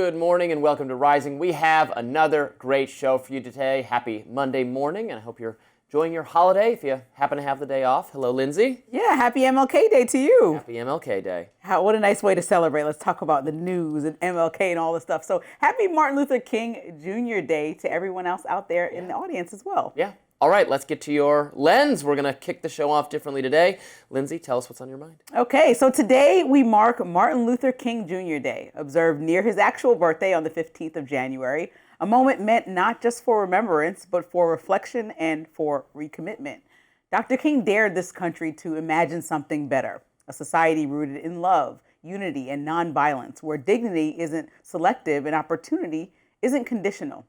Good morning and welcome to Rising. We have another great show for you today. Happy Monday morning, and I hope you're enjoying your holiday if you happen to have the day off. Hello, Lindsay. Yeah, happy MLK Day to you. Happy MLK Day. What a nice way to celebrate. Let's talk about the news and MLK and all this stuff. So happy Martin Luther King Jr. Day to everyone else out there in the audience as well. Yeah. All right, let's get to your lens. We're going to kick the show off differently today. Lindsay, tell us what's on your mind. Okay, so today we mark Martin Luther King Jr. Day, observed near his actual birthday on the 15th of January, a moment meant not just for remembrance, but for reflection and for recommitment. Dr. King dared this country to imagine something better, a society rooted in love, unity, and nonviolence, where dignity isn't selective and opportunity isn't conditional.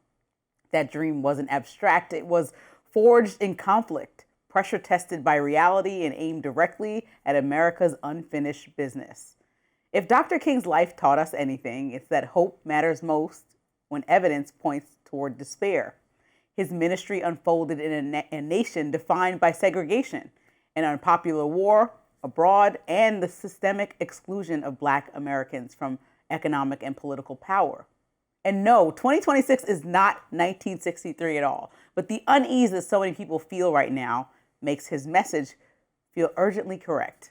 That dream wasn't abstract, it was forged in conflict, pressure tested by reality, and aimed directly at America's unfinished business. If Dr. King's life taught us anything, it's that hope matters most when evidence points toward despair. His ministry unfolded in a nation defined by segregation, an unpopular war abroad, and the systemic exclusion of Black Americans from economic and political power. And no, 2026 is not 1963 at all. But the unease that so many people feel right now makes his message feel urgently correct.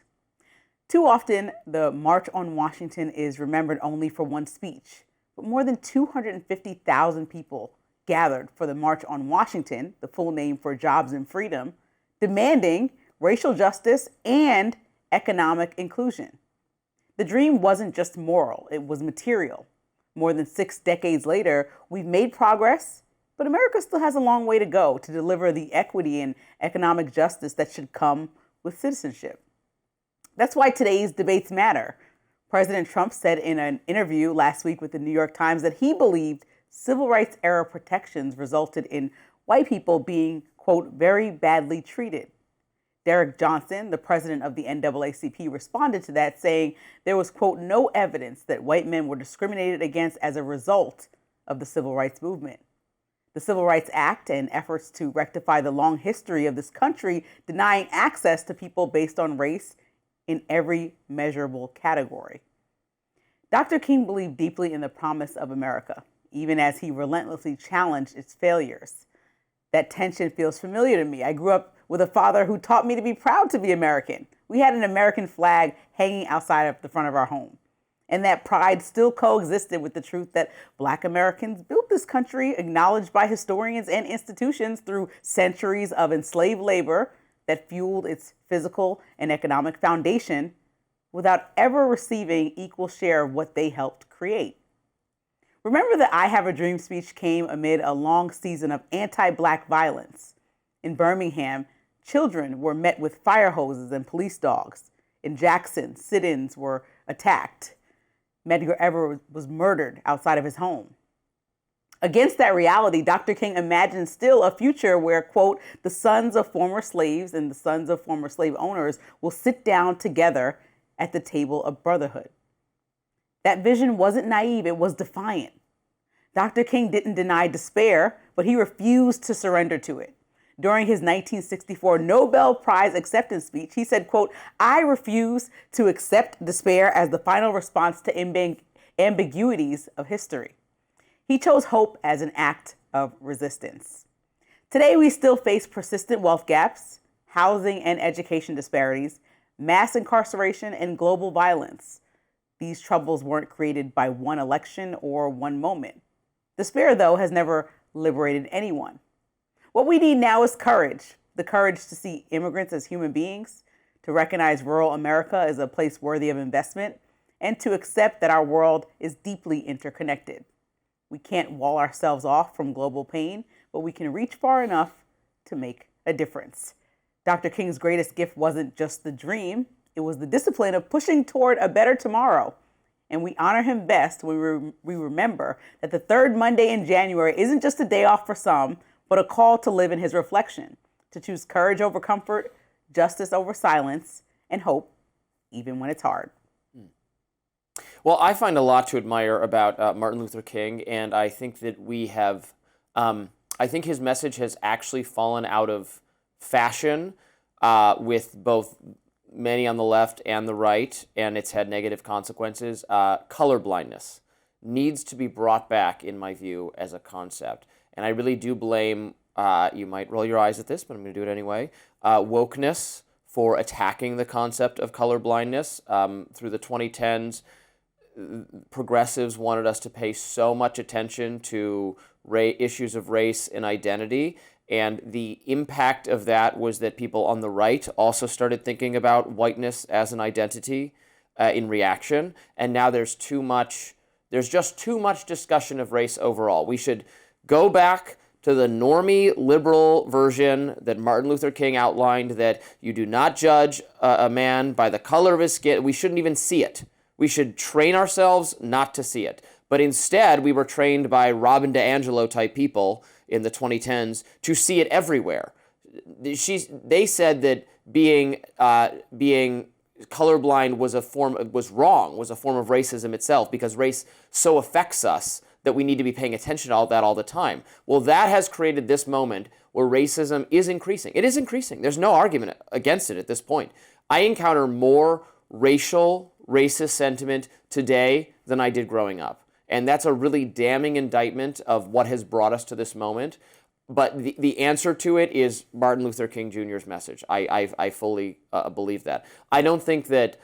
Too often, the March on Washington is remembered only for one speech. But more than 250,000 people gathered for the March on Washington, the full name for Jobs and Freedom, demanding racial justice and economic inclusion. The dream wasn't just moral, it was material. More than 6 decades later, we've made progress, but America still has a long way to go to deliver the equity and economic justice that should come with citizenship. That's why today's debates matter. President Trump said in an interview last week with the New York Times that he believed civil rights era protections resulted in white people being, quote, very badly treated. Derek Johnson, the president of the NAACP, responded to that, saying there was, quote, no evidence that white men were discriminated against as a result of the civil rights movement. The Civil Rights Act and efforts to rectify the long history of this country denying access to people based on race in every measurable category. Dr. King believed deeply in the promise of America, even as he relentlessly challenged its failures. That tension feels familiar to me. I grew up with a father who taught me to be proud to be American. We had an American flag hanging outside of the front of our home. And that pride still coexisted with the truth that Black Americans built this country, acknowledged by historians and institutions through centuries of enslaved labor that fueled its physical and economic foundation without ever receiving equal share of what they helped create. Remember that I Have a Dream speech came amid a long season of anti-Black violence. In Birmingham, children were met with fire hoses and police dogs. In Jackson, sit-ins were attacked. Medgar Evers was murdered outside of his home. Against that reality, Dr. King imagined still a future where, quote, the sons of former slaves and the sons of former slave owners will sit down together at the table of brotherhood. That vision wasn't naive, it was defiant. Dr. King didn't deny despair, but he refused to surrender to it. During his 1964 Nobel Prize acceptance speech, he said, quote, I refuse to accept despair as the final response to ambiguities of history. He chose hope as an act of resistance. Today, we still face persistent wealth gaps, housing and education disparities, mass incarceration, and global violence. These troubles weren't created by one election or one moment. Despair, though, has never liberated anyone. What we need now is courage, the courage to see immigrants as human beings, to recognize rural America as a place worthy of investment, and to accept that our world is deeply interconnected. We can't wall ourselves off from global pain, but we can reach far enough to make a difference. Dr. King's greatest gift wasn't just the dream, it was the discipline of pushing toward a better tomorrow. And we honor him best when we remember that the third Monday in January isn't just a day off for some, but a call to live in his reflection, to choose courage over comfort, justice over silence, and hope, even when it's hard. Well, I find a lot to admire about Martin Luther King, and I think that we have, I think his message has actually fallen out of fashion with both many on the left and the right, and it's had negative consequences. Colorblindness. needs to be brought back, in my view, as a concept. And I really do blame, you might roll your eyes at this, but I'm going to do it anyway, wokeness for attacking the concept of colorblindness. Through the 2010s, progressives wanted us to pay so much attention to issues of race and identity. And the impact of that was that people on the right also started thinking about whiteness as an identity in reaction. And now there's just too much discussion of race overall. We should go back to the normie liberal version that Martin Luther King outlined, that you do not judge a man by the color of his skin. We shouldn't even see it. We should train ourselves not to see it. But instead, we were trained by Robin DiAngelo type people in the 2010s to see it everywhere. They said that being colorblind was a form of racism itself, because race so affects us that we need to be paying attention to all that all the time. Well, that has created this moment where racism is increasing. It is increasing. There's no argument against it at this point. I encounter more racist sentiment today than I did growing up. And that's a really damning indictment of what has brought us to this moment. But the answer to it is Martin Luther King Jr.'s message. I fully believe that. I don't think that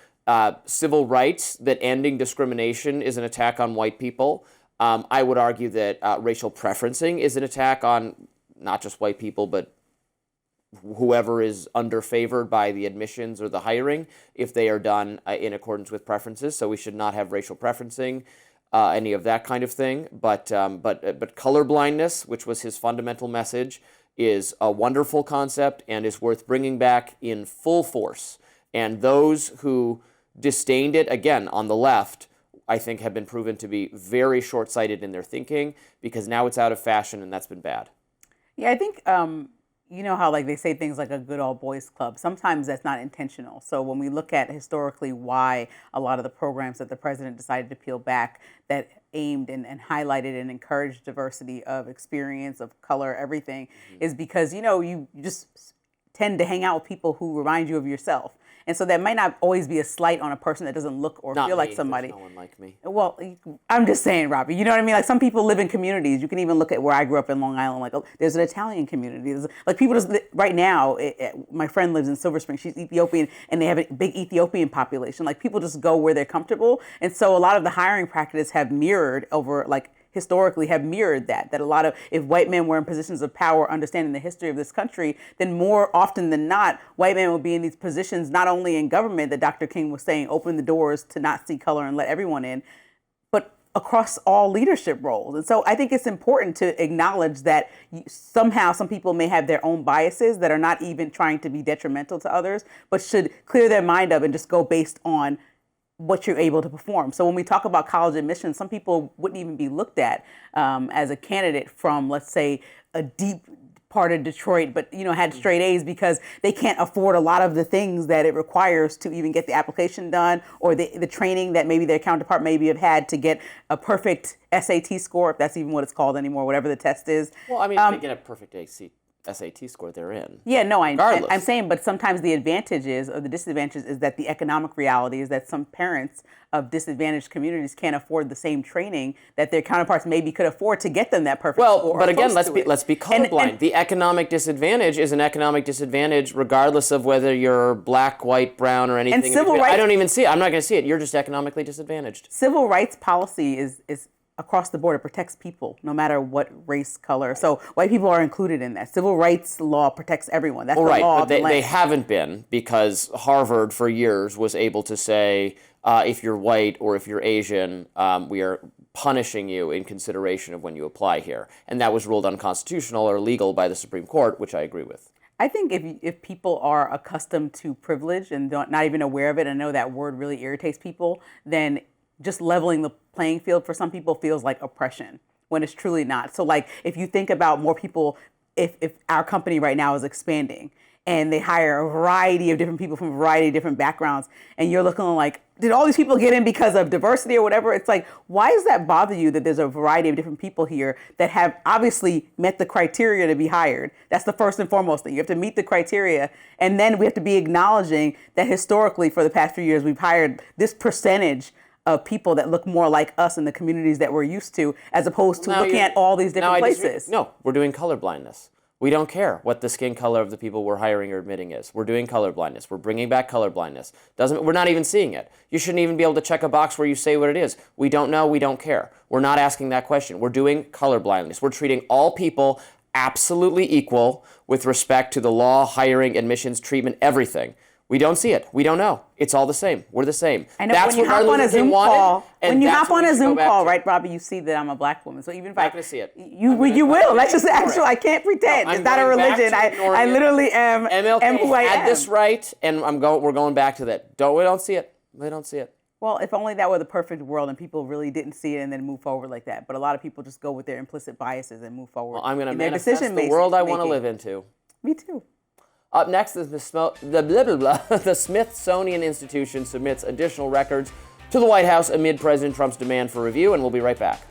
civil rights, that ending discrimination is an attack on white people. I would argue that racial preferencing is an attack on not just white people, but whoever is underfavored by the admissions or the hiring, if they are done in accordance with preferences. So we should not have racial preferencing, any of that kind of thing. But colorblindness, which was his fundamental message, is a wonderful concept and is worth bringing back in full force. And those who disdained it, again, on the left, I think have been proven to be very short-sighted in their thinking, because now it's out of fashion, and that's been bad. Yeah, I think, you know how like they say things like a good old boys club. Sometimes that's not intentional. So when we look at historically why a lot of the programs that the president decided to peel back that aimed and highlighted and encouraged diversity of experience, of color, everything, is because, you know, you just tend to hang out with people who remind you of yourself. And so that might not always be a slight on a person that doesn't look or feel like somebody. There's no one like me. Well, I'm just saying, Robbie, you know what I mean? Like some people live in communities. You can even look at where I grew up in Long Island. Like, oh, there's an Italian community. Like people just, right now, my friend lives in Silver Spring. She's Ethiopian and they have a big Ethiopian population. Like people just go where they're comfortable. And so a lot of the hiring practices have mirrored over like, historically have mirrored that a lot of, if white men were in positions of power, understanding the history of this country, then more often than not, white men will be in these positions, not only in government that Dr. King was saying, open the doors to not see color and let everyone in, but across all leadership roles. And so I think it's important to acknowledge that somehow some people may have their own biases that are not even trying to be detrimental to others, but should clear their mind up and just go based on what you're able to perform. So when we talk about college admissions, some people wouldn't even be looked at as a candidate from, let's say, a deep part of Detroit, but you know had straight A's because they can't afford a lot of the things that it requires to even get the application done, or the training that maybe their counterpart maybe have had to get a perfect SAT score, if that's even what it's called anymore, whatever the test is. Well, I mean, if they get a perfect SAT score, they're in. Yeah, no, I'm saying, but sometimes the advantages or the disadvantages is that the economic reality is that some parents of disadvantaged communities can't afford the same training that their counterparts maybe could afford to get them that perfect score. Well, but again, let's be colorblind. And the economic disadvantage is an economic disadvantage regardless of whether you're black, white, brown, or anything. And civil rights, I don't even see it. I'm not going to see it. You're just economically disadvantaged. Civil rights policy is across the board. It protects people, no matter what race, color. So white people are included in that. Civil rights law protects everyone. That's the law of the land. They haven't been, because Harvard for years was able to say, if you're white or if you're Asian, we are punishing you in consideration of when you apply here. And that was ruled unconstitutional or illegal by the Supreme Court, which I agree with. I think if people are accustomed to privilege and not even aware of it, and know that word really irritates people, then just leveling the playing field for some people feels like oppression when it's truly not. So like if you think about more people, if our company right now is expanding and they hire a variety of different people from a variety of different backgrounds, and you're looking like, did all these people get in because of diversity or whatever? It's like, why does that bother you that there's a variety of different people here that have obviously met the criteria to be hired? That's the first and foremost thing. You have to meet the criteria. And then we have to be acknowledging that historically for the past few years, we've hired this percentage of people that look more like us in the communities that we're used to, as opposed to looking at all these different places. No, we're doing colorblindness. We don't care what the skin color of the people we're hiring or admitting is. We're doing colorblindness. We're bringing back colorblindness. We're not even seeing it. You shouldn't even be able to check a box where you say what it is. We don't know. We don't care. We're not asking that question. We're doing colorblindness. We're treating all people absolutely equal with respect to the law, hiring, admissions, treatment, everything. We don't see it. We don't know. It's all the same. We're the same. I know. That's when you what hop on a Zoom call, when you hop on a Zoom call, right, Robbie, you see that I'm a black woman. So even if I'm not going to see it. You will. That's just actual. I can't pretend. It's not a religion. I literally am who I am. had this right, and we're going back to that. We don't see it. We don't see it. Well, if only that were the perfect world and people really didn't see it and then move forward like that. But a lot of people just go with their implicit biases and move forward. Well, I'm going to manifest the world I want to live into. Me too. Up next is the Smithsonian Institution submits additional records to the White House amid President Trump's demand for review, and we'll be right back.